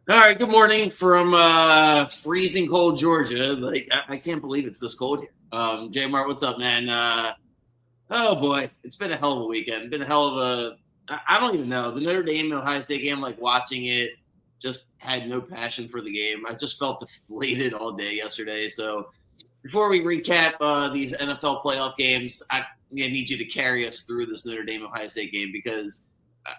All right, good morning from freezing cold Georgia. I can't believe it's this cold here. JMart, what's up, man? Oh boy, it's been a hell of a weekend. Been a hell of a. I don't even know the Notre Dame Ohio State game. Like watching it, just had no passion for the game. I just felt deflated all day yesterday. So before we recap these NFL playoff games, I need you to carry us through this Notre Dame Ohio State game because I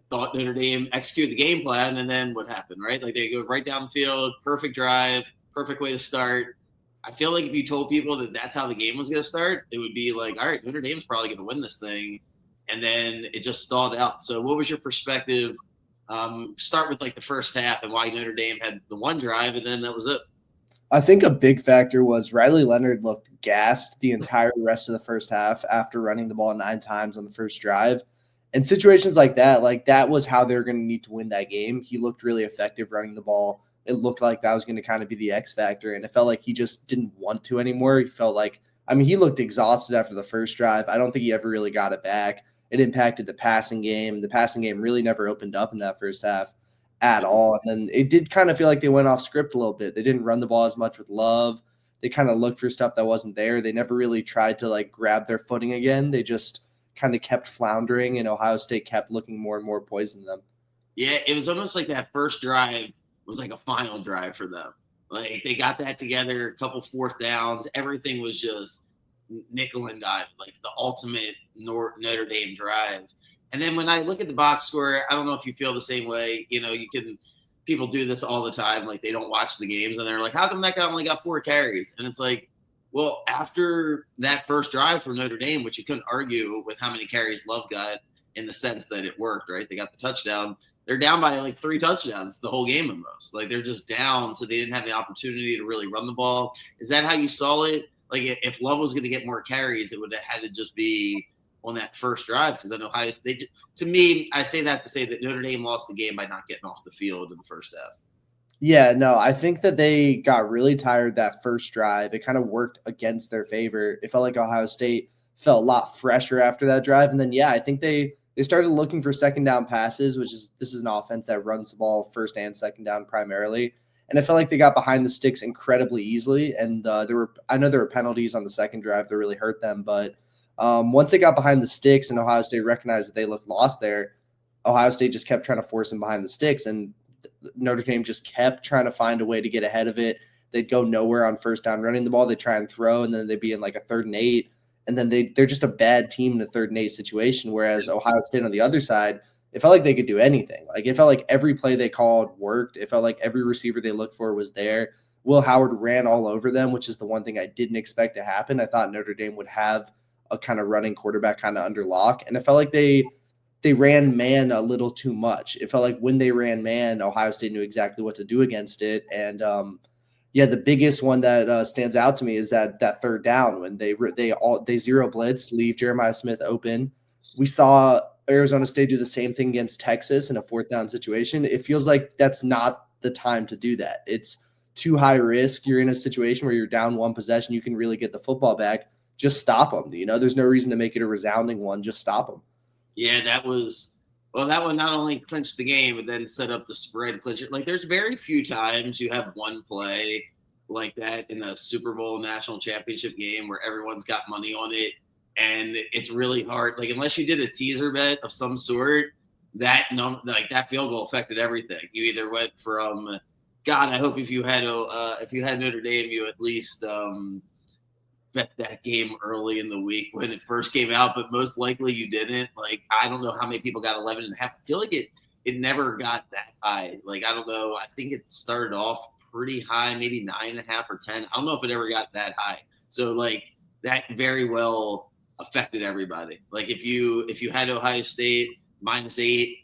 thought Notre Dame executed the game plan, and then what happened, right? Like they go right down the field, perfect drive, perfect way to start. I feel like if you told people that that's how the game was going to start, it would be like, all right, Notre Dame's probably going to win this thing, and then it just stalled out. So, what was your perspective? Start with like the first half and why Notre Dame had the one drive, and then that was it. I think a big factor was Riley Leonard looked gassed the entire rest of the first half after running the ball 9 times on the first drive. And situations like that was how they're going to need to win that game. He looked really effective running the ball. It looked like that was going to kind of be the X factor. And it felt like he just didn't want to anymore. He felt like, he looked exhausted after the first drive. I don't think he ever really got it back. It impacted the passing game. The passing game really never opened up in that first half at all. And then it did kind of feel like they went off script a little bit. They didn't run the ball as much with Love. They kind of looked for stuff that wasn't there. They never really tried to like grab their footing again. They just kind of kept floundering, and Ohio State kept looking more and more poisoned them. Yeah, it was almost like that first drive was like a final drive for them. Like they got that together, a couple fourth downs, everything was just nickel and dime, like the ultimate Notre Dame drive. And then when I look at the box score, I don't know if you feel the same way. You know, you can people do this all the time, like they don't watch the games and they're like, how come that guy only got 4 carries? And it's like, well, after that first drive for Notre Dame, which you couldn't argue with how many carries Love got in the sense that it worked, right? They got the touchdown. They're down by like 3 touchdowns the whole game almost. Like they're just down, so they didn't have the opportunity to really run the ball. Is that how you saw it? Like if Love was going to get more carries, it would have had to just be on that first drive because I know Ohio State. To me, I say that to say that Notre Dame lost the game by not getting off the field in the first half. Yeah, no, I think that they got really tired that first drive. It kind of worked against their favor. It felt like Ohio State felt a lot fresher after that drive. And then yeah, I think they started looking for second down passes, which is this is an offense that runs the ball first and second down primarily. And I felt like they got behind the sticks incredibly easily. And I know there were penalties on the second drive that really hurt them, but once they got behind the sticks and Ohio State recognized that they looked lost there, Ohio State just kept trying to force them behind the sticks. And Notre Dame just kept trying to find a way to get ahead of it. They'd go nowhere on first down running the ball. They'd try and throw, and then they'd be in like a 3rd and 8. And then they're just a bad team in a 3rd and 8 situation. Whereas Ohio State on the other side, it felt like they could do anything. Like it felt like every play they called worked. It felt like every receiver they looked for was there. Will Howard ran all over them, which is the one thing I didn't expect to happen. I thought Notre Dame would have a kind of running quarterback kind of under lock. And it felt like they ran man a little too much. It felt like when they ran man, Ohio State knew exactly what to do against it. And yeah, the biggest one that stands out to me is that third down when they zero blitz, leave Jeremiah Smith open. We saw Arizona State do the same thing against Texas in a fourth down situation. It feels like that's not the time to do that. It's too high risk. You're in a situation where you're down one possession, you can really get the football back. Just stop them. You know, there's no reason to make it a resounding one. Just stop them. Yeah, that was that one not only clinched the game, but then set up the spread clincher. Like, there's very few times you have one play like that in a Super Bowl national championship game where everyone's got money on it, and it's really hard. Like, unless you did a teaser bet of some sort, that field goal affected everything. You either went from God, I hope if you had Notre Dame, you at least bet that game early in the week when it first came out, but most likely you didn't. Like, I don't know how many people got 11 and a half. I feel like it never got that high. Like, I don't know. I think it started off pretty high, maybe 9.5 or 10. I don't know if it ever got that high. So like that very well affected everybody. Like if you had Ohio State -8,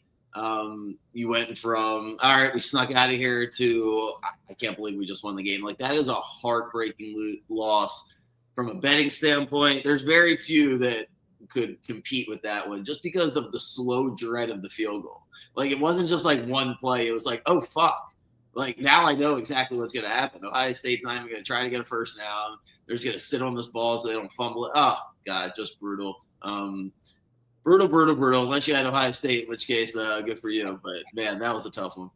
you went from all right, we snuck out of here to I can't believe we just won the game. Like that is a heartbreaking loss from a betting standpoint. There's very few that could compete with that one just because of the slow dread of the field goal. Like it wasn't just like one play. It was like, oh fuck. Like now I know exactly what's going to happen. Ohio State's not even going to try to get a first down. They're just going to sit on this ball so they don't fumble it. Oh God, just brutal. Brutal. Unless you had Ohio State, in which case, good for you. But man, that was a tough one.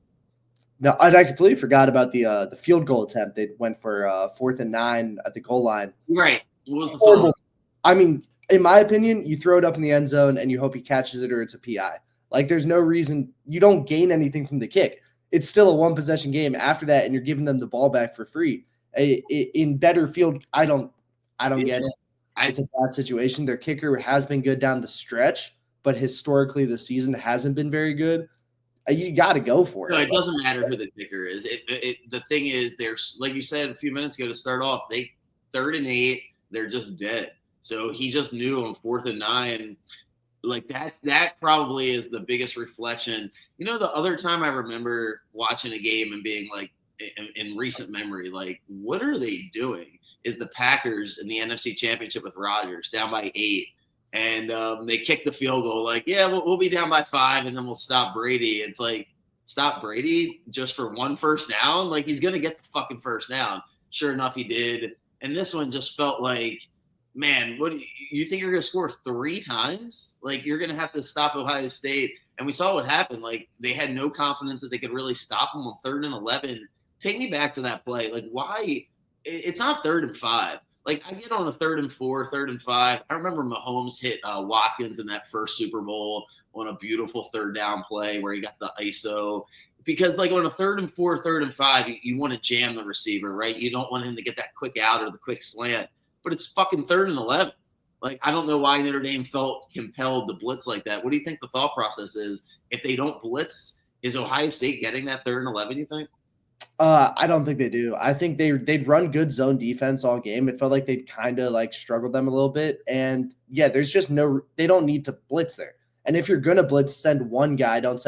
No, and I completely forgot about the field goal attempt. They went for 4th and 9 at the goal line. Right. What was the Horrible. thought? I mean, in my opinion, you throw it up in the end zone and you hope he catches it or it's a PI. Like, there's no reason you don't gain anything from the kick. It's still a one possession game after that, and you're giving them the ball back for free. In better field, I don't get it. It's a bad situation. Their kicker has been good down the stretch, but historically the season hasn't been very good. You got to go for it. No, it doesn't matter who the kicker is. The thing is, there's, like you said a few minutes ago to start off, they 3rd and 8, they're just dead. So he just knew on 4th and 9, like that probably is the biggest reflection. You know, the other time I remember watching a game and being like, in recent memory, like, what are they doing? Is the Packers in the NFC Championship with Rodgers down by 8. And they kick the field goal, like, yeah, we'll be down by 5, and then we'll stop Brady. It's like, stop Brady just for one first down? Like, he's going to get the fucking first down. Sure enough, he did. And this one just felt like, man, what you think you're going to score 3 times? Like, you're going to have to stop Ohio State. And we saw what happened. Like, they had no confidence that they could really stop them on 3rd and 11. Take me back to that play. Like, why? It's not 3rd and 5. Like, I get on a 3rd and 4, 3rd and 5. I remember Mahomes hit Watkins in that first Super Bowl on a beautiful 3rd down play where he got the ISO. Because, like, on a 3rd and 4, 3rd and 5, you want to jam the receiver, right? You don't want him to get that quick out or the quick slant. But it's fucking 3rd and 11. Like, I don't know why Notre Dame felt compelled to blitz like that. What do you think the thought process is? If they don't blitz, is Ohio State getting that 3rd and 11, you think? I don't think they do. I think they'd run good zone defense all game. It felt like they'd kind of like struggled them a little bit. And yeah, there's just they don't need to blitz there. And if you're gonna blitz, send one guy, don't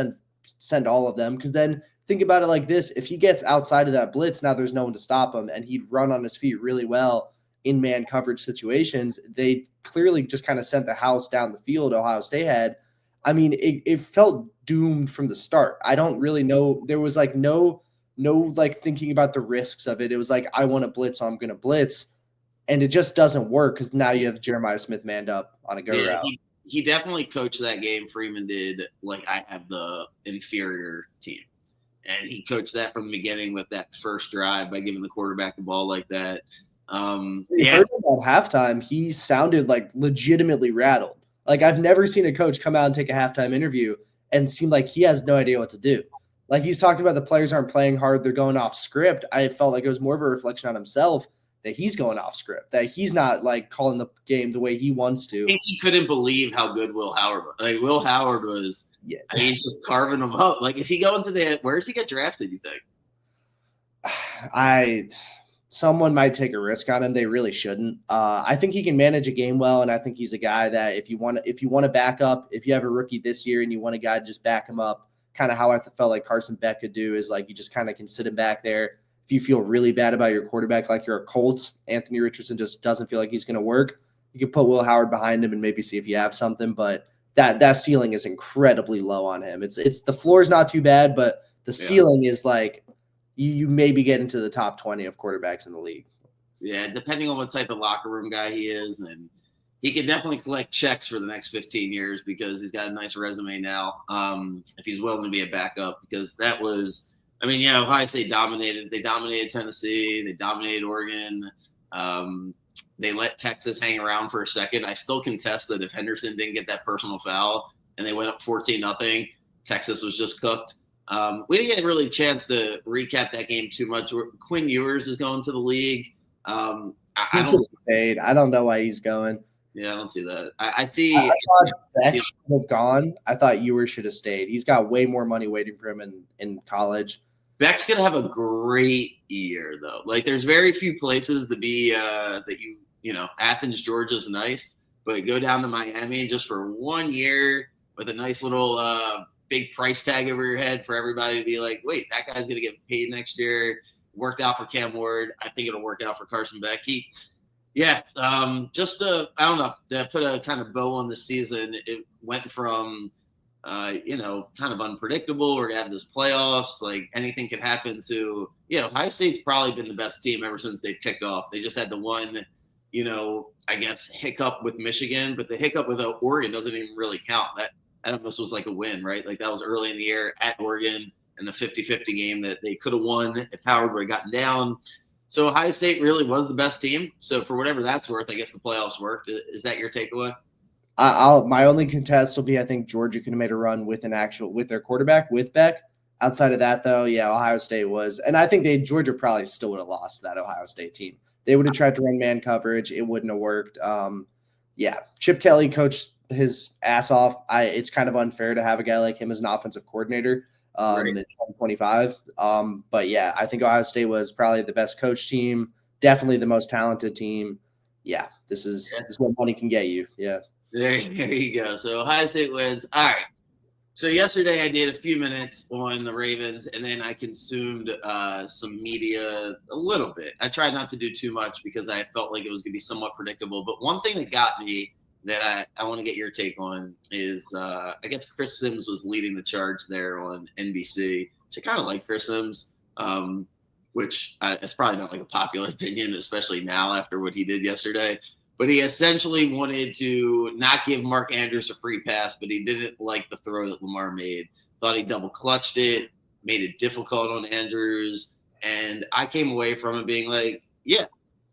send all of them. Because then think about it like this: if he gets outside of that blitz, now there's no one to stop him, and he'd run on his feet really well in man coverage situations. They clearly just kind of sent the house down the field. Ohio State had. I mean, it felt doomed from the start. I don't really know. There was like no like thinking about the risks of it. It was like, I want to blitz, so I'm going to blitz. And it just doesn't work because now you have Jeremiah Smith manned up on a go route. He definitely coached that game. Freeman did. Like, I have the inferior team. And he coached that from the beginning with that first drive by giving the quarterback the ball like that. Heard about halftime, he sounded like legitimately rattled. Like, I've never seen a coach come out and take a halftime interview and seem like he has no idea what to do. Like, he's talking about the players aren't playing hard, they're going off script. I felt like it was more of a reflection on himself that he's going off script, that he's not like calling the game the way he wants to. I think he couldn't believe how good Will Howard was. Like, Will Howard was, he's just carving them up. Like, is he going to where does he get drafted, you think? Someone might take a risk on him. They really shouldn't. I think he can manage a game well, and I think he's a guy that if you want to back up, if you have a rookie this year and you want a guy to just back him up, kind of how I felt like Carson Beck could do is like you just kind of can sit him back there. If you feel really bad about your quarterback, like you're a Colts, Anthony Richardson just doesn't feel like he's going to work. You can put Will Howard behind him and maybe see if you have something, but that ceiling is incredibly low on him. It's the floor is not too bad, but the ceiling is like you maybe get into the top 20 of quarterbacks in the league. Yeah, depending on what type of locker room guy he is, and he can definitely collect checks for the next 15 years because he's got a nice resume now. If he's willing to be a backup, because that was, I mean, yeah, Ohio State dominated. They dominated Tennessee. They dominated Oregon. They let Texas hang around for a second. I still contest that if Henderson didn't get that personal foul and they went up 14-0, Texas was just cooked. We didn't get really a chance to recap that game too much. Quinn Ewers is going to the league. I don't know why he's going. Yeah, I don't see that. I see. I thought Beck should have gone. I thought Ewers should have stayed. He's got way more money waiting for him in college. Beck's gonna have a great year though. Like, there's very few places to be that you know. Athens, Georgia's nice, but go down to Miami just for 1 year with a nice little big price tag over your head for everybody to be like, wait, that guy's gonna get paid next year. Worked out for Cam Ward. I think it'll work out for Carson Beck. Just I don't know, to put a kind of bow on the season. It went from kind of unpredictable. We're gonna have this playoffs, like anything could happen to, Ohio State's probably been the best team ever since they've kicked off. They just had the one, I guess hiccup with Michigan, but the hiccup with Oregon doesn't even really count. That almost was like a win, right? Like, that was early in the year at Oregon, in a 50-50 game that they could have won if Howard would have gotten down. So Ohio State really was the best team. So for whatever that's worth, I guess the playoffs worked. Is that your takeaway? My only contest will be I think Georgia could have made a run with their quarterback with Beck. Outside of that, though, yeah, Ohio State was, and I think Georgia probably still would have lost to that Ohio State team. They would have tried to run man coverage, it wouldn't have worked. Yeah, Chip Kelly coached his ass off. It's kind of unfair to have a guy like him as an offensive coordinator Right. in 2025. But yeah, I think Ohio State was probably the best coach team, definitely the most talented team. Yeah, this is what money can get you. Yeah. There you go. So Ohio State wins. All right. So yesterday I did a few minutes on the Ravens, and then I consumed some media a little bit. I tried not to do too much because I felt like it was going to be somewhat predictable. But one thing that got me that I want to get your take on is I guess Chris Sims was leading the charge there on NBC, which I kind of like Chris Sims, which it's probably not like a popular opinion, especially now after what he did yesterday. But he essentially wanted to not give Mark Andrews a free pass, but he didn't like the throw that Lamar made. Thought he double clutched it, made it difficult on Andrews. And I came away from it being like, yeah,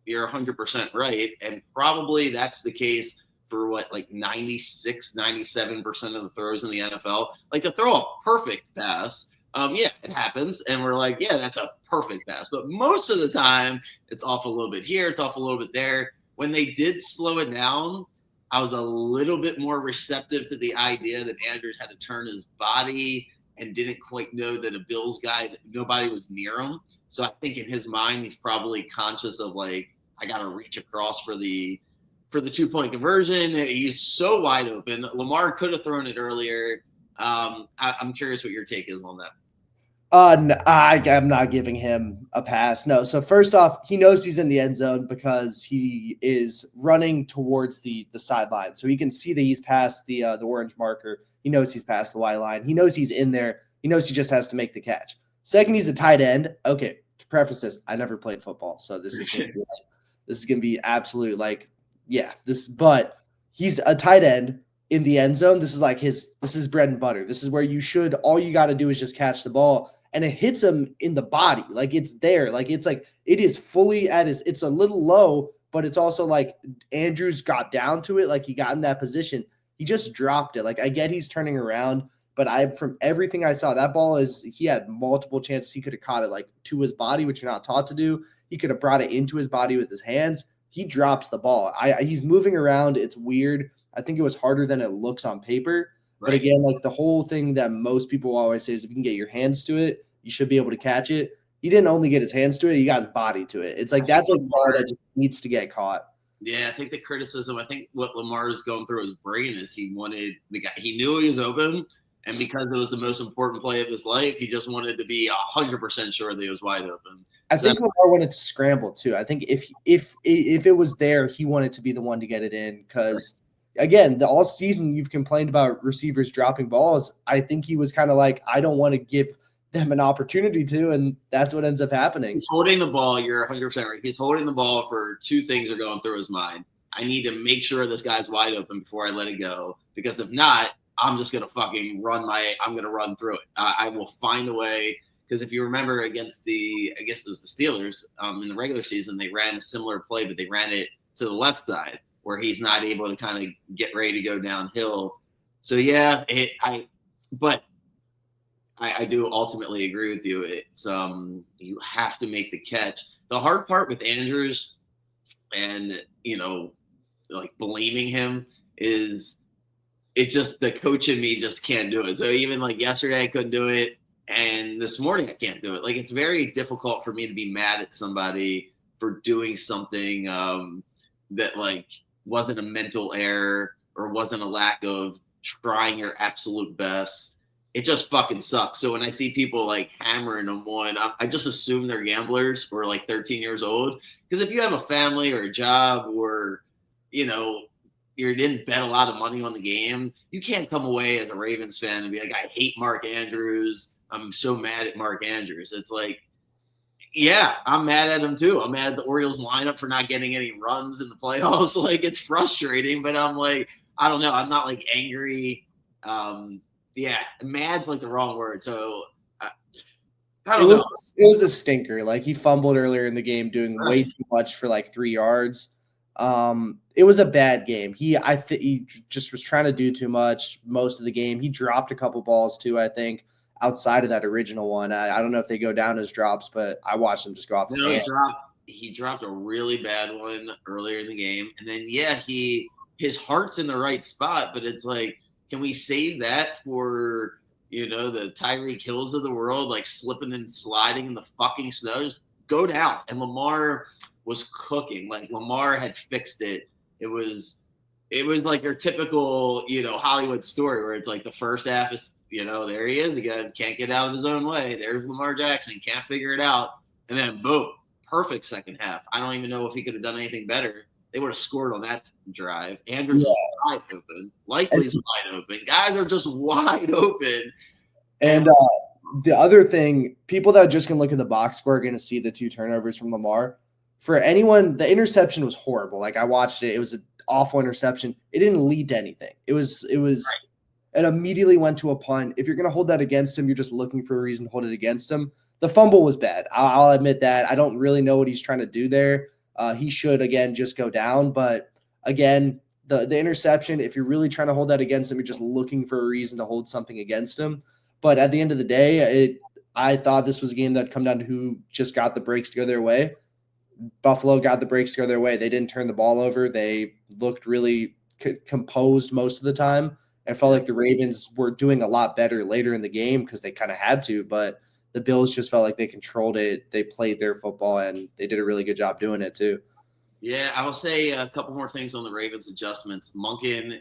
you're 100% right. And probably that's the case for like 96, 97% of the throws in the NFL. Like to throw a perfect pass, yeah, it happens. And we're like, yeah, that's a perfect pass. But most of the time, it's off a little bit here, it's off a little bit there. When they did slow it down, I was a little bit more receptive to the idea that Andrews had to turn his body and didn't quite know that a Bills guy, nobody was near him. So I think in his mind, he's probably conscious of like, I got to reach across for the 2-point conversion. He's so wide open. Lamar could have thrown it earlier. I'm curious what your take is on that. No, I'm not giving him a pass. No. So first off, he knows he's in the end zone because he is running towards the sideline. So he can see that he's past the orange marker. He knows he's past the white line. He knows he's in there. He knows he just has to make the catch. Second, he's a tight end. Okay, to preface this, I never played football, so this is gonna be absolute but he's a tight end in the end zone. This is bread and butter. This is where all you got to do is just catch the ball. And it hits him in the body. Like it's there. Like it's like it is fully it's a little low, but it's also like Andrews got down to it. Like he got in that position. He just dropped it. Like I get he's turning around, but from everything I saw, that ball he had multiple chances. He could have caught it like to his body, which you're not taught to do. He could have brought it into his body with his hands. He drops the ball. He's moving around. It's weird. I think it was harder than it looks on paper. Right. But again, like the whole thing that most people always say is if you can get your hands to it, you should be able to catch it. He didn't only get his hands to it, he got his body to it. It's like that's a ball that just needs to get caught. Yeah, I think the criticism, I think what Lamar is going through his brain is he wanted the guy, he knew he was open, and because it was the most important play of his life, he just wanted to be 100% sure that he was wide open. I think Lamar wanted to scramble too. I think if it was there, he wanted to be the one to get it in because again, all season you've complained about receivers dropping balls. I think he was kind of like, I don't want to give them an opportunity to, and that's what ends up happening. He's holding the ball. You're 100% right. He's holding the ball for two things are going through his mind. I need to make sure this guy's wide open before I let it go, because if not, I'm just going to fucking I'm going to run through it. I will find a way. Because if you remember I guess it was the Steelers in the regular season, they ran a similar play, but they ran it to the left side where he's not able to kind of get ready to go downhill. So yeah, I do ultimately agree with you. It's you have to make the catch. The hard part with Andrews and like blaming him is it just the coach in me just can't do it. So even like yesterday I couldn't do it. And this morning I can't do it. Like it's very difficult for me to be mad at somebody for doing something that like wasn't a mental error or wasn't a lack of trying your absolute best. It just fucking sucks. So when I see people like hammering them on, I just assume they're gamblers or like 13 years old. Because if you have a family or a job or you didn't bet a lot of money on the game, you can't come away as a Ravens fan and be like, I hate Mark Andrews. I'm so mad at Mark Andrews. It's like, yeah, I'm mad at him too. I'm mad at the Orioles lineup for not getting any runs in the playoffs. Like it's frustrating, but I'm like, I don't know. I'm not like angry. Yeah, mad's like the wrong word. So I, I don't know. It was a stinker. Like he fumbled earlier in the game, doing way Right. too much for like 3 yards. It was a bad game. He just was trying to do too much most of the game. He dropped a couple balls too, I think, outside of that original one. I don't know if they go down as drops, but I watched him just go off his No, hands. he dropped a really bad one earlier in the game, and then his heart's in the right spot, but it's like, can we save that for the Tyreek Hills of the world, like slipping and sliding in the fucking snow? Just go down. And Lamar was cooking. Like Lamar had fixed it. It was like your typical Hollywood story where it's like the first half is there he is again, can't get out of his own way. There's Lamar Jackson, can't figure it out. And then boom, perfect second half. I don't even know if he could have done anything better. They would have scored on that drive. Andrews was wide open. Likely's wide open. Guys are just wide open. And the other thing, people that just can look at the box score are going to see the 2 turnovers from Lamar. For anyone, the interception was horrible. Like I watched it. It was an awful interception. It didn't lead to anything. It immediately went to a punt. If you're going to hold that against him, you're just looking for a reason to hold it against him. The fumble was bad. I'll admit that. I don't really know what he's trying to do there. He should, again, just go down. But, again, the interception, if you're really trying to hold that against him, you're just looking for a reason to hold something against him. But at the end of the day, I thought this was a game that come down to who just got the breaks to go their way. Buffalo got the breaks to go their way. They didn't turn the ball over. They looked really composed most of the time. I felt like the Ravens were doing a lot better later in the game because they kind of had to, but the Bills just felt like they controlled it. They played their football, and they did a really good job doing it too. Yeah, I will say a couple more things on the Ravens adjustments. Monken,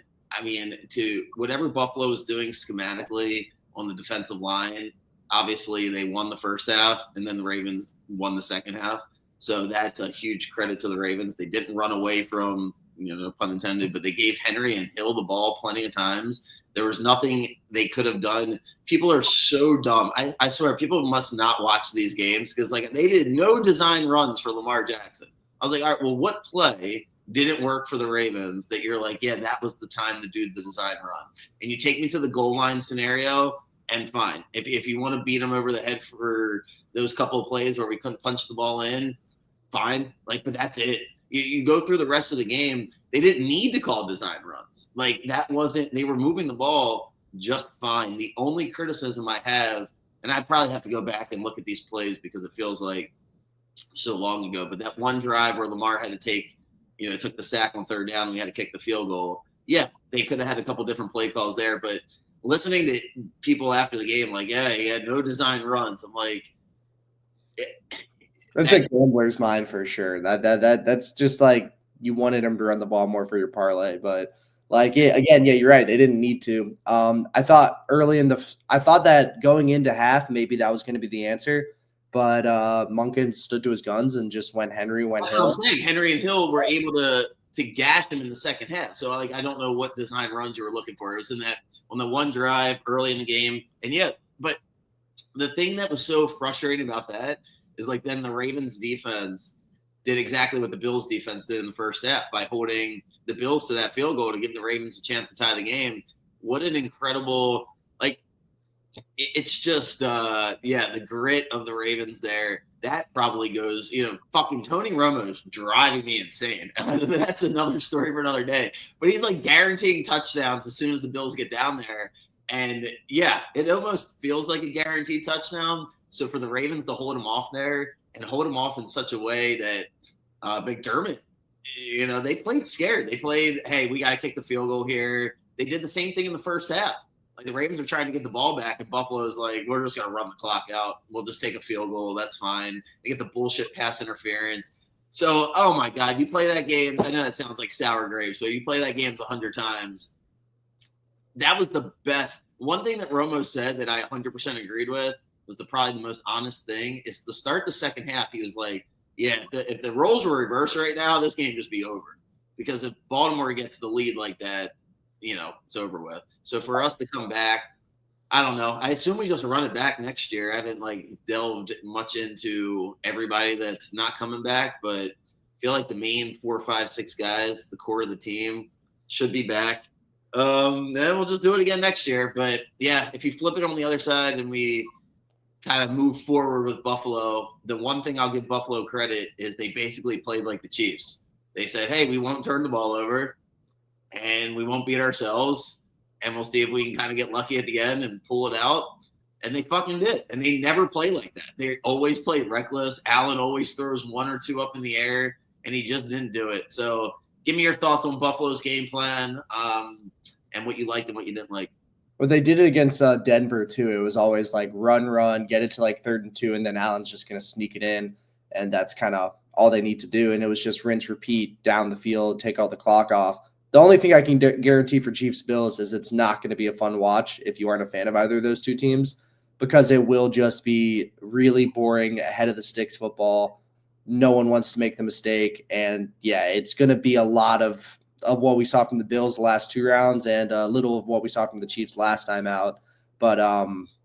to whatever Buffalo was doing schematically on the defensive line, obviously they won the first half, and then the Ravens won the second half. So that's a huge credit to the Ravens. They didn't run away from, no pun intended, but they gave Henry and Hill the ball plenty of times. There was nothing they could have done. People are so dumb. I swear, people must not watch these games because like they did no design runs for Lamar Jackson. I was like, all right, well, what play didn't work for the Ravens that you're like, yeah, that was the time to do the design run? And you take me to the goal line scenario, and fine. If you want to beat them over the head for those couple of plays where we couldn't punch the ball in, fine. Like, but that's it. You go through the rest of the game, they didn't need to call design runs. Like that wasn't, they were moving the ball just fine. The only criticism I have, and I'd probably have to go back and look at these plays because it feels like so long ago, but that one drive where Lamar had to took the sack on third down and we had to kick the field goal. Yeah, they could have had a couple different play calls there, but listening to people after the game, like, yeah, he had no design runs. I'm like, That's a gambler's mind for sure. That's just like you wanted him to run the ball more for your parlay, but like again, yeah, you're right. They didn't need to. I thought that going into half, maybe that was going to be the answer, but Monken stood to his guns and just went Henry, went that's Hill. what I'm saying. Henry and Hill were able to gash him in the second half. So like, I don't know what design runs you were looking for. It was on the one drive early in the game, and yeah, but the thing that was so frustrating about that is like then the Ravens defense did exactly what the Bills defense did in the first half by holding the Bills to that field goal to give the Ravens a chance to tie the game. What an incredible, like, it's just, the grit of the Ravens there. That probably goes, fucking Tony Romo's driving me insane. That's another story for another day. But he's like guaranteeing touchdowns as soon as the Bills get down there. And yeah, it almost feels like a guaranteed touchdown. So for the Ravens to hold him off there and hold him off in such a way that McDermott, they played scared. They played, hey, we got to kick the field goal here. They did the same thing in the first half. Like the Ravens are trying to get the ball back, and Buffalo's like, we're just going to run the clock out. We'll just take a field goal. That's fine. They get the bullshit pass interference. So, oh my God, you play that game. I know that sounds like sour grapes, but you play that game 100 times. That was the best. One thing that Romo said that I 100% agreed with was probably the most honest thing is to start the second half. He was like, yeah, if the roles were reversed right now, this game just be over. Because if Baltimore gets the lead like that, it's over with. So for us to come back, I don't know. I assume we just run it back next year. I haven't delved much into everybody that's not coming back, but I feel like the main 4, 5, 6 guys, the core of the team, should be back. Then we'll just do it again next year. But yeah, if you flip it on the other side and we kind of move forward with Buffalo, the one thing I'll give Buffalo credit is they basically played like the Chiefs. They said, hey, we won't turn the ball over and we won't beat ourselves. And we'll see if we can kind of get lucky at the end and pull it out. And they fucking did. And they never play like that. They always play reckless. Allen always throws one or two up in the air, and he just didn't do it. So give me your thoughts on Buffalo's game plan and what you liked and what you didn't like. Well, they did it against Denver, too. It was always like run, get it to like 3rd and 2, and then Allen's just going to sneak it in. And that's kind of all they need to do. And it was just rinse, repeat down the field, take all the clock off. The only thing I can guarantee for Chiefs Bills is it's not going to be a fun watch if you aren't a fan of either of those two teams, because it will just be really boring, ahead of the sticks football. No one wants to make the mistake. And yeah, it's going to be a lot of what we saw from the Bills the last 2 rounds and a little of what we saw from the Chiefs last time out. But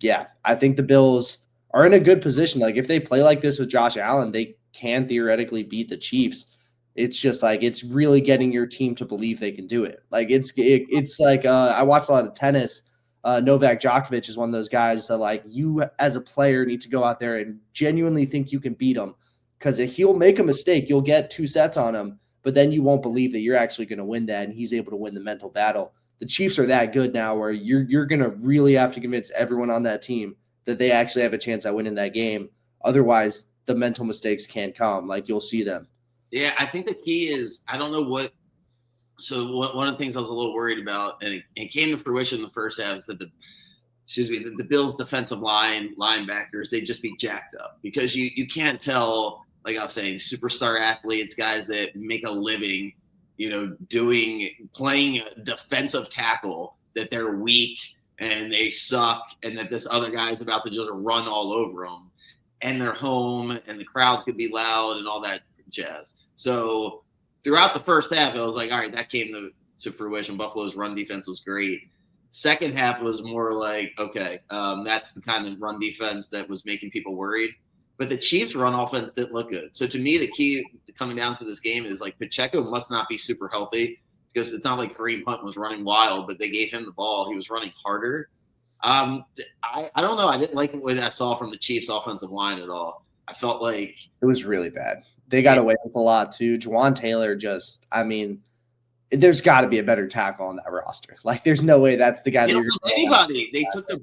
yeah, I think the Bills are in a good position. Like if they play like this with Josh Allen, they can theoretically beat the Chiefs. It's just like it's really getting your team to believe they can do it. Like it's like I watch a lot of tennis. Novak Djokovic is one of those guys that like you as a player need to go out there and genuinely think you can beat him, because if he'll make a mistake, you'll get 2 sets on him, but then you won't believe that you're actually going to win that, and he's able to win the mental battle. The Chiefs are that good now where you're going to really have to convince everyone on that team that they actually have a chance at winning that game. Otherwise, the mental mistakes can't come. Like you'll see them. Yeah, I think the key is I don't know what. So one of the things I was a little worried about, and it came to fruition in the first half, is that the Bills' defensive linebackers, they'd just be jacked up because you can't tell, like I was saying, superstar athletes, guys that make a living, playing defensive tackle, that they're weak and they suck, and that this other guy's about to just run all over them, and they're home, and the crowd's gonna be loud and all that jazz. So throughout the first half, it was like, all right, that came to fruition. Buffalo's run defense was great. Second half was more like, okay, that's the kind of run defense that was making people worried. But the Chiefs' run offense didn't look good. So to me, the key coming down to this game is like Pacheco must not be super healthy, because it's not like Kareem Hunt was running wild, but they gave him the ball. He was running harder. I don't know. I didn't like what I saw from the Chiefs' offensive line at all. I felt like it was really bad. They got away with a lot too. Juwan Taylor there's got to be a better tackle on that roster. Like there's no way that's the guy. They don't have anybody. They took the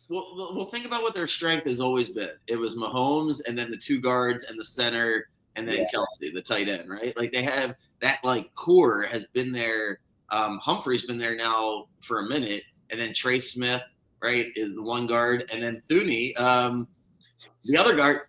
well, think about what their strength has always been. It was Mahomes, and then the 2 guards and the center, and then Kelsey, the tight end, right? Like they have that like core has been there. Humphrey's been there now for a minute, and then Trey Smith, right, is the 1 guard, and then Thuney, the other guard.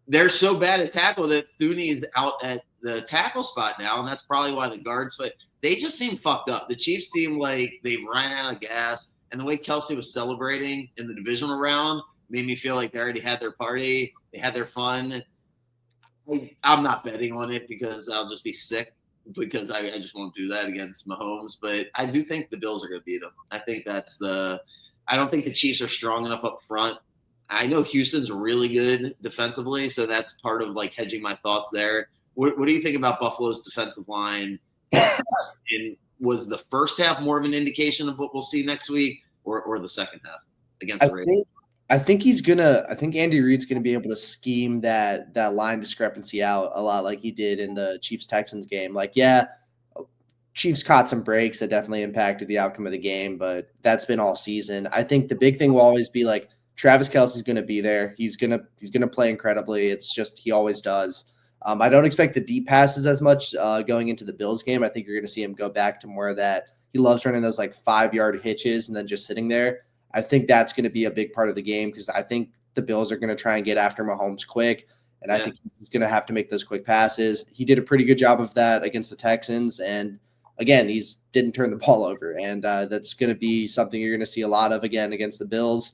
They're so bad at tackle that Thuney is out at the tackle spot now, and that's probably why the guards. But they just seem fucked up. The Chiefs seem like they ran out of gas, and the way Kelsey was celebrating in the divisional round made me feel like they already had their party. They had their fun. I'm not betting on it because I'll just be sick, because I just won't do that against Mahomes. But I do think the Bills are going to beat them. I think I don't think the Chiefs are strong enough up front. I know Houston's really good defensively, so that's part of like hedging my thoughts there. What do you think about Buffalo's defensive line? And was the first half more of an indication of what we'll see next week, or the second half against the Ravens? I think Andy Reid's gonna be able to scheme that line discrepancy out a lot, like he did in the Chiefs-Texans game. Like, yeah, Chiefs caught some breaks that definitely impacted the outcome of the game, but that's been all season. I think the big thing will always be like Travis Kelce's going to be there. He's going to play incredibly. It's just he always does. I don't expect the deep passes as much going into the Bills game. I think you're going to see him go back to more of that. He loves running those like 5-yard hitches and then just sitting there. I think that's going to be a big part of the game, because I think the Bills are going to try and get after Mahomes quick, and I think he's going to have to make those quick passes. He did a pretty good job of that against the Texans, and again, he's didn't turn the ball over, and that's going to be something you're going to see a lot of again against the Bills.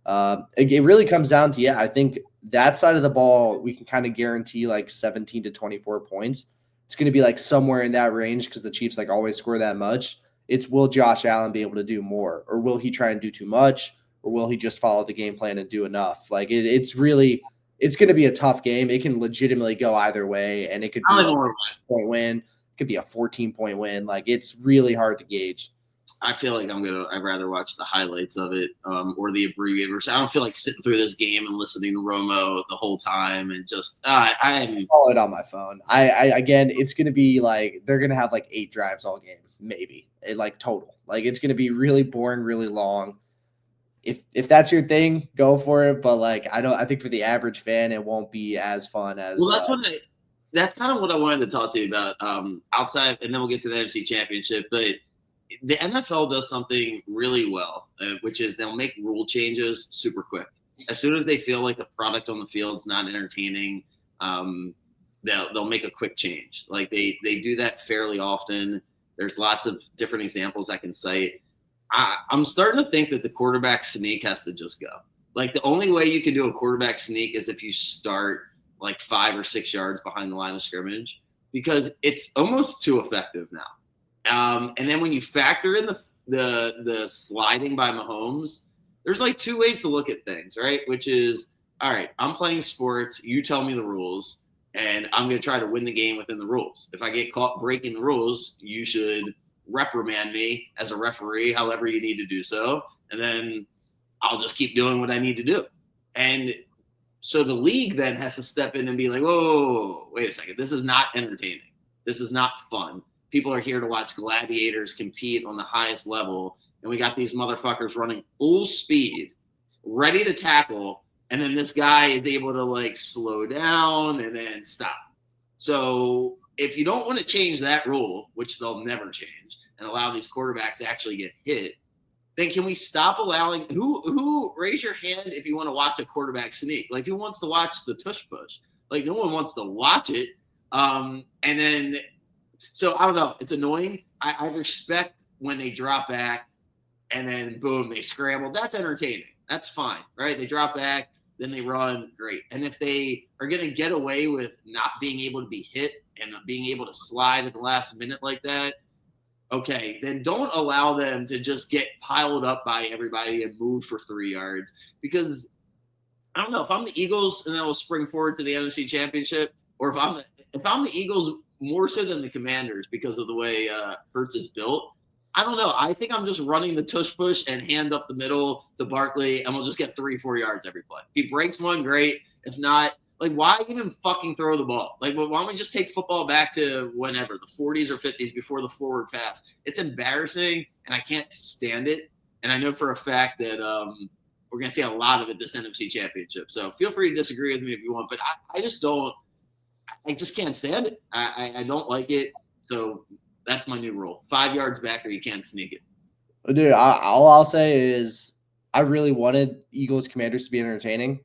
It really comes down to, I think that side of the ball, we can kind of guarantee like 17 to 24 points. It's going to be like somewhere in that range, because the Chiefs like always score that much. It's, will Josh Allen be able to do more, or will he try and do too much, or will he just follow the game plan and do enough? Like it's going to be a tough game. It can legitimately go either way, and it could be a point win. It could be a 14-point win. Like it's really hard to gauge. I feel like I'd rather watch the highlights of it or the abbreviated version. I don't feel like sitting through this game and listening to Romo the whole time and just I'm follow it on my phone. I again, it's gonna be like they're gonna have like 8 drives all game, maybe like total. Like it's gonna be really boring, really long. If that's your thing, go for it. But like I think for the average fan, it won't be as fun as. well. That's kind of what I wanted to talk to you about outside, and then we'll get to the NFC Championship. But the NFL does something really well, which is they'll make rule changes super quick. As soon as they feel like the product on the field is not entertaining, they'll make a quick change. Like they do that fairly often. There's lots of different examples I can cite. I'm starting to think that the quarterback sneak has to just go. Like the only way you can do a quarterback sneak is if you start like 5 or 6 yards behind the line of scrimmage, because it's almost too effective now. And then when you factor in the sliding by Mahomes, there's like 2 ways to look at things, right? Which is, all right, I'm playing sports. You tell me the rules, and I'm going to try to win the game within the rules. If I get caught breaking the rules, you should reprimand me as a referee, however you need to do so, and then I'll just keep doing what I need to do. And so the league then has to step in and be like, whoa, wait a second. This is not entertaining. This is not fun. People are here to watch gladiators compete on the highest level. And we got these motherfuckers running full speed, ready to tackle. And then this guy is able to like slow down and then stop. So if you don't want to change that rule, which they'll never change, and allow these quarterbacks to actually get hit, then can we stop allowing who raise your hand if you want to watch a quarterback sneak? Like who wants to watch the tush push? Like no one wants to watch it. And then so I don't know. It's annoying. I respect when they drop back and then boom, they scramble. That's entertaining. That's fine, right? They drop back, then they run, great. And if they are going to get away with not being able to be hit and being able to slide at the last minute like that, okay, then don't allow them to just get piled up by everybody and move for 3 yards. Because I don't know, if I'm the Eagles and then we'll spring forward to the NFC Championship, or if I'm the Eagles more so than the Commanders because of the way Hurts is built, I don't know. I think I'm just running the tush push and hand up the middle to Barkley, and we'll just get 3-4 yards every play. If he breaks one, great. If not, like, why even fucking throw the ball? Like, why don't we just take football back to whenever, the 40s or 50s before the forward pass? It's embarrassing, and I can't stand it. And I know for a fact that we're going to see a lot of it this NFC Championship. So feel free to disagree with me if you want, but I just don't – I just can't stand it. I don't like it. So that's my new rule. 5 yards back or you can't sneak it. Dude, all I'll say is I really wanted Eagles Commanders to be entertaining.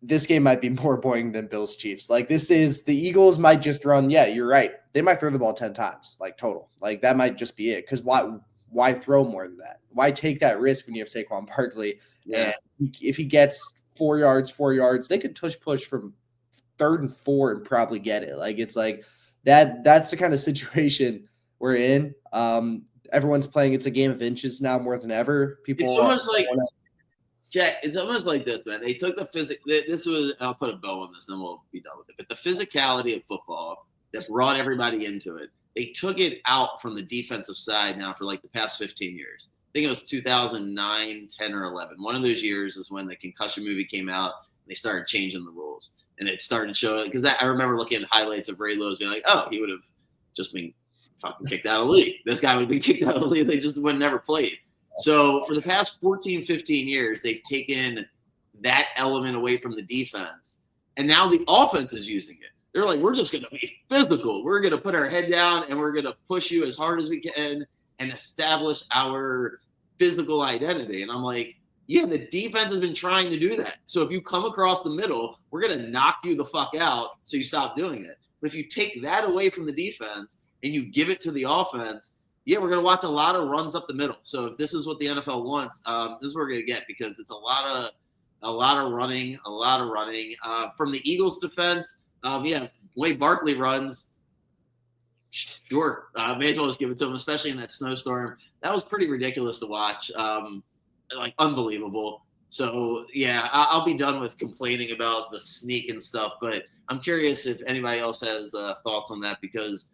This game might be more boring than Bills Chiefs. Like this is the Eagles might just run. Yeah, you're right. They might throw the ball 10 times, like total. Like that might just be it. Because why throw more than that? Why take that risk when you have Saquon Barkley? Yeah. And if he gets 4 yards, they could push from 3rd and 4 and probably get it. Like it's like that's the kind of situation we're in. Everyone's playing. It's a game of inches now more than ever. People. It's almost like. Jack, it's almost like this, man. They took the this was, I'll put a bow on this and we'll be done with it. But the physicality of football that brought everybody into it, they took it out from the defensive side now for like the past 15 years. I think it was 2009, 10, or 11. One of those years is when the concussion movie came out and they started changing the rules. And it started showing, because I remember looking at highlights of Ray Lewis being like, oh, he would have just been fucking kicked out of the league. This guy would have been kicked out of the league. They just would have never played. So for the past 14, 15 years, they've taken that element away from the defense. And now the offense is using it. They're like, we're just going to be physical. We're going to put our head down and we're going to push you as hard as we can and establish our physical identity. And I'm like, yeah, the defense has been trying to do that. So if you come across the middle, we're going to knock you the fuck out so you stop doing it. But if you take that away from the defense and you give it to the offense, yeah, we're going to watch a lot of runs up the middle. So if this is what the NFL wants, this is what we're going to get, because it's a lot of running. From the Eagles defense, yeah, the way Barkley runs, sure, may as well just give it to him, especially in that snowstorm. That was pretty ridiculous to watch, like unbelievable. So, yeah, I'll be done with complaining about the sneak and stuff, but I'm curious if anybody else has thoughts on that, because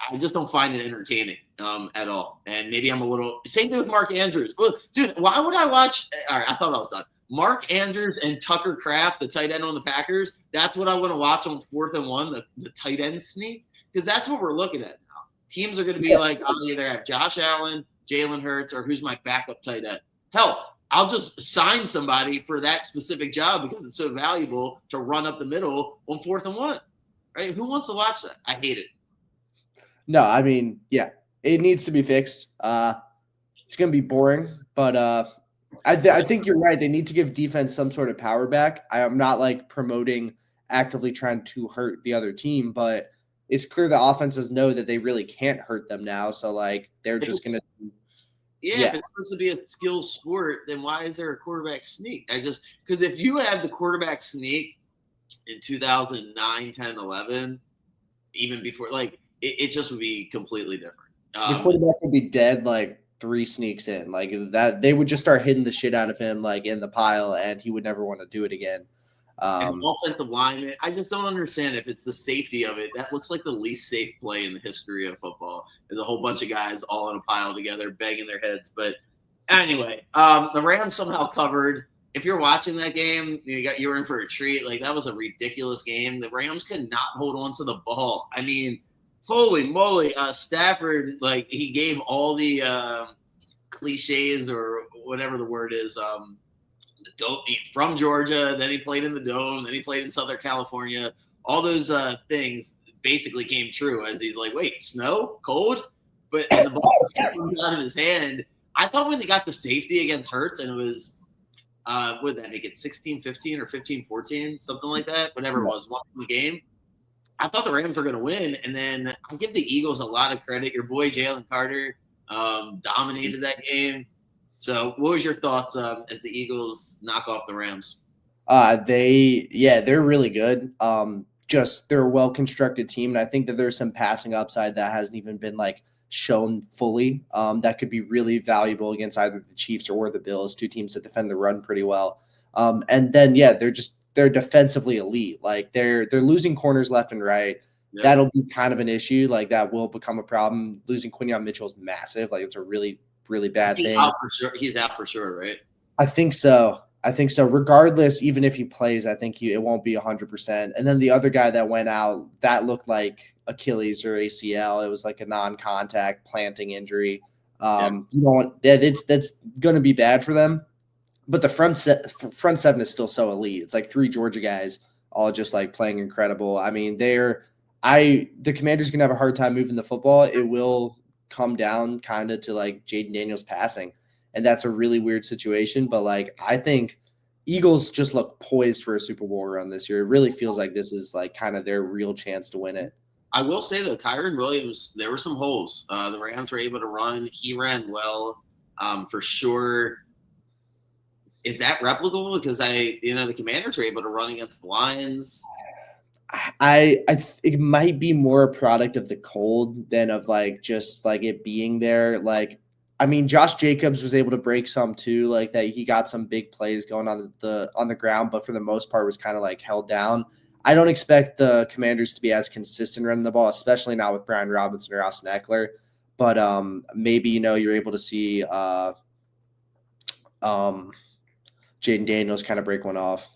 I just don't find it entertaining. at all. And maybe I'm a little same thing with Mark Andrews. Dude, why would I watch? All right, I thought I was done. Mark Andrews and Tucker Kraft, the tight end on the Packers. That's what I want to watch on 4th and 1, the tight end sneak, because that's what we're looking at now. Teams are going to be like, I'll either have Josh Allen, Jalen Hurts, or who's my backup tight end. Hell, I'll just sign somebody for that specific job because it's so valuable to run up the middle on 4th and 1. Right? Who wants to watch that? I hate it. No, I mean, yeah, it needs to be fixed. It's going to be boring, but I think you're right. They need to give defense some sort of power back. I am not like promoting actively trying to hurt the other team, but it's clear the offenses know that they really can't hurt them now. So like they're just going to. Yeah, if it's supposed to be a skill sport, then why is there a quarterback sneak? Because if you have the quarterback sneak in 2009, 10, 11, even before, like it just would be completely different. The quarterback would be dead like 3 sneaks in, like that. They would just start hitting the shit out of him like in the pile, and he would never want to do it again. And the offensive lineman, I just don't understand if it's the safety of it. That looks like the least safe play in the history of football. There's a whole bunch of guys all in a pile together, banging their heads. But anyway, the Rams somehow covered. If you're watching that game, you were in for a treat. Like that was a ridiculous game. The Rams could not hold on to the ball. I mean, holy moly! Stafford, like he gave all the cliches or whatever the word is. From Georgia, then he played in the Dome, then he played in Southern California. All those things basically came true as he's like, wait, snow, cold, but the ball comes out of his hand. I thought when they got the safety against Hurts and it was, what did that make it, 16-15 or 15-14, something like that, whatever it was, one the game. I thought the Rams were going to win, and then I give the Eagles a lot of credit. Your boy Jalen Carter dominated that game. So what was your thoughts as the Eagles knock off the Rams? They're really good. Just they're a well-constructed team, and I think that there's some passing upside that hasn't even been like shown fully. That could be really valuable against either the Chiefs or the Bills, 2 teams that defend the run pretty well. And then they're defensively elite. Like they're losing corners left and right. Yep. That'll be kind of an issue. Like that will become a problem. Losing Quinyon Mitchell is massive. Like it's a really bad thing. He's out for sure, right? I think so. Regardless, even if he plays, I think it won't be 100%. And then the other guy that went out, that looked like Achilles or ACL. It was like a non-contact planting injury. You know, that's going to be bad for them. But the front 7 is still so elite. It's like 3 Georgia guys all just like playing incredible. I mean, the Commanders going to have a hard time moving the football. It will come down kind of to like Jaden Daniels passing. And that's a really weird situation. But like, I think Eagles just look poised for a Super Bowl run this year. It really feels like this is like kind of their real chance to win it. I will say though, Kyron Williams, there were some holes. The Rams were able to run. He ran well, for sure. Is that replicable? Because the Commanders were able to run against the Lions. It might be more a product of the cold than of like just like it being there. Like, I mean, Josh Jacobs was able to break some too, like that he got some big plays going on the ground, but for the most part was kind of like held down. I don't expect the Commanders to be as consistent running the ball, especially now with Brian Robinson or Austin Eckler. But maybe you're able to see Jaden Daniels kind of break one off.